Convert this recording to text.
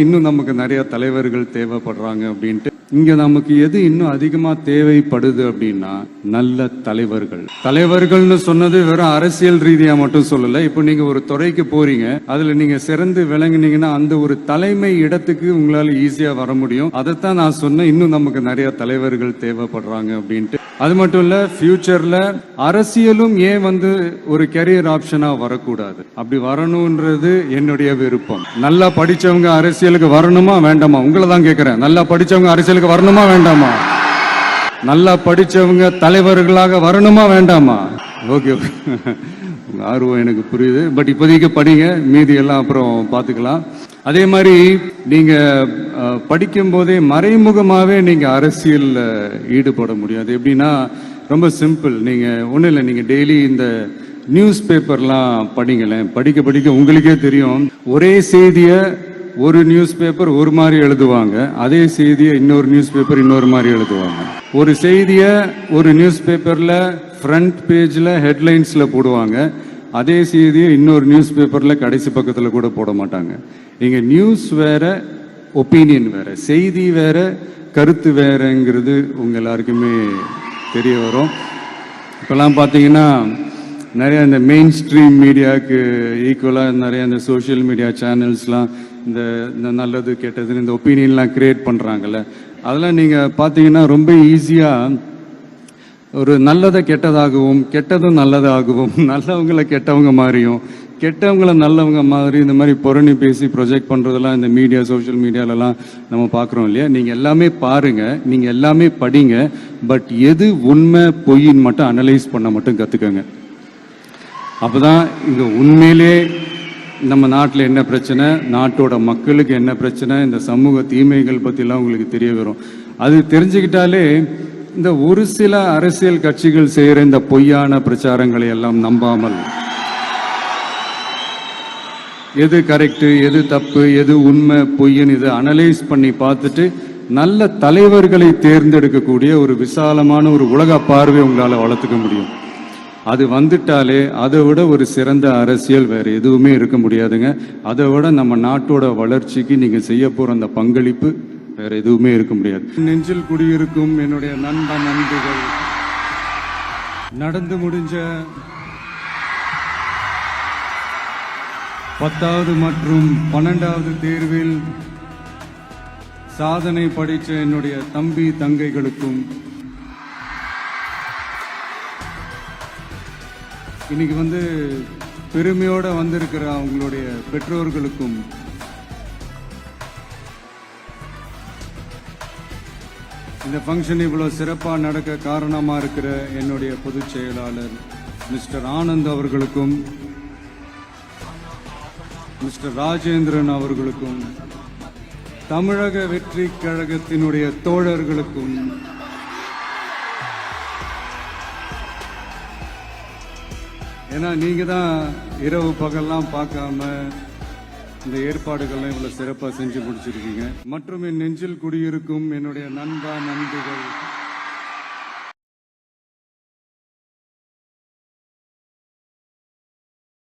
இன்னும் நமக்கு நிறைய தலைவர்கள் தேவைப்படுறாங்க அப்படின்ட்டு இங்க நமக்கு எது இன்னும் அதிகமா தேவைப்படுது அப்படின்னா நல்ல தலைவர்கள்னு சொன்னது வெறும் அரசியல் ரீதியா மட்டும் சொல்லல. இப்போ நீங்க ஒரு துறைக்கு போறீங்க, அதுல நீங்க சிறந்து விளங்குனீங்கன்னா அந்த ஒரு தலைமை இடத்துக்கு உங்களால ஈஸியா வர முடியும். அதைத்தான் நான் சொன்னேன், இன்னும் நமக்கு நிறைய தலைவர்கள் தேவைப்படுறாங்க அப்படின்ட்டு. அது மட்டும் இல்ல, ஃபியூச்சர்ல அரசியலும் ஏன் ஒரு கெரியர் ஆப்ஷனா வரக்கூடாது, அப்படி வரணும்ன்றது என்னுடைய விருப்பம். நல்லா படிச்சவங்க அரசியலுக்கு வரணுமா வேண்டாமா? உங்களை தான் கேட்கிறேன். நல்லா படிச்சவங்க அரசியலுக்கு வரணுமா வேண்டாமா? நல்லா படிச்சவங்க தலைவர்களாக வரணுமா வேண்டாமா? ஓகே, உங்க ஆர்வம் எனக்கு புரியுது. பட் இப்போதைக்கு படிங்க, மீதி எல்லாம் அப்புறம் பார்த்துக்கலாம். அதே மாதிரி நீங்க படிக்கும் போதே மறைமுகமாவே நீங்க அரசியல் ஈடுபட முடியாது. எப்படின்னா ரொம்ப சிம்பிள். நீங்க ஒன்றும் இல்லை, நீங்க டெய்லி இந்த நியூஸ் பேப்பர்லாம் படிங்களேன். படிக்க படிக்க உங்களுக்கே தெரியும், ஒரே செய்தியை ஒரு நியூஸ் பேப்பர் ஒரு மாதிரி எழுதுவாங்க, அதே செய்தியை இன்னொரு நியூஸ் பேப்பர் இன்னொரு மாதிரி எழுதுவாங்க. ஒரு செய்தியை ஒரு நியூஸ் பேப்பர்ல ஃப்ரண்ட் பேஜ்ல ஹெட்லைன்ஸ்ல போடுவாங்க, அதே செய்தியை இன்னொரு நியூஸ் பேப்பர்ல கடைசி பக்கத்துல கூட போட மாட்டாங்க. இங்க நியூஸ் வேற, ஒப்பீனியன் வேற, செய்தி வேற, கருத்து வேறங்கிறது உங்க எல்லாருக்குமே தெரிய வரும். இப்பெல்லாம் பார்த்தீங்கன்னா நிறைய இந்த மெயின் ஸ்ட்ரீம் மீடியாவுக்கு ஈக்குவலாக நிறைய இந்த சோஷியல் மீடியா சேனல்ஸ்லாம் இந்த நல்லது கெட்டதுன்னு இந்த ஒப்பீனியன்லாம் கிரியேட் பண்ணுறாங்கல்ல, அதெல்லாம் நீங்கள் பார்த்தீங்கன்னா ரொம்ப ஈஸியாக ஒரு நல்லதை கெட்டதாகவும் கெட்டதும் நல்லதாகவும் நல்லவங்களை கெட்டவங்க மாதிரியும் கெட்டவங்களை நல்லவங்க மாதிரி இந்த மாதிரி புரணி பேசி ப்ரொஜெக்ட் பண்ணுறதெல்லாம் இந்த மீடியா சோஷியல் மீடியாலலாம் நம்ம பார்க்குறோம் இல்லையா. நீங்கள் எல்லாமே பாருங்கள், நீங்கள் எல்லாமே படிங்க, பட் எது உண்மை பொய்ன்னு மட்டும் அனலைஸ் பண்ண மட்டும் கற்றுக்கங்க. அப்போதான் இங்கே உண்மையிலே நம்ம நாட்டில் என்ன பிரச்சனை, நாட்டோட மக்களுக்கு என்ன பிரச்சனை, இந்த சமூக தீமைகள் பற்றிலாம் உங்களுக்கு தெரிய வரும். அது தெரிஞ்சுக்கிட்டாலே இந்த ஒரு சில அரசியல் கட்சிகள் செய்கிற இந்த பொய்யான பிரச்சாரங்களை எல்லாம் நம்பாமல் எது கரெக்டு, எது தப்பு, எது உண்மை பொய்ன்னு இதை அனலைஸ் பண்ணி பார்த்துட்டு நல்ல தலைவர்களை தேர்ந்தெடுக்கக்கூடிய ஒரு விசாலமான ஒரு உலக பார்வை உங்களால் வளர்த்துக்க முடியும். அது வந்துட்டாலே அதை விட ஒரு சிறந்த அரசியல் வேற எதுவுமே இருக்க முடியாதுங்க. அதை விட நம்ம நாட்டோட வளர்ச்சிக்கு நீங்க செய்ய போற அந்த பங்களிப்பு வேற எதுவுமே இருக்க முடியாது. நெஞ்சில் குடியிருக்கும் என்னுடைய நண்பர்கள், நடந்து முடிஞ்ச 10வது மற்றும் 12வது தேர்வில் சாதனை படித்த என்னுடைய தம்பி தங்கைகளுக்கும், இன்னைக்கு பெருமையோட வந்திருக்கிற அவங்களுடைய பெற்றோர்களுக்கும், இந்த ஃபங்க்ஷன் இவ்வளவு சிறப்பாக நடக்க காரணமா இருக்கிற என்னுடைய பொதுச் செயலாளர் மிஸ்டர் ஆனந்த் அவர்களுக்கும், மிஸ்டர் ராஜேந்திரன் அவர்களுக்கும், தமிழக வெற்றி கழகத்தினுடைய தோழர்களுக்கும், ஏன்னா நீங்க தான் இரவு பகல்லாம் பார்க்காம இந்த ஏற்பாடுகள்லாம் இவ்வளவு சிறப்பாக செஞ்சு முடிச்சிருக்கீங்க. மற்றும் என் நெஞ்சில் குடியிருக்கும் என்னுடைய நண்பர்கள்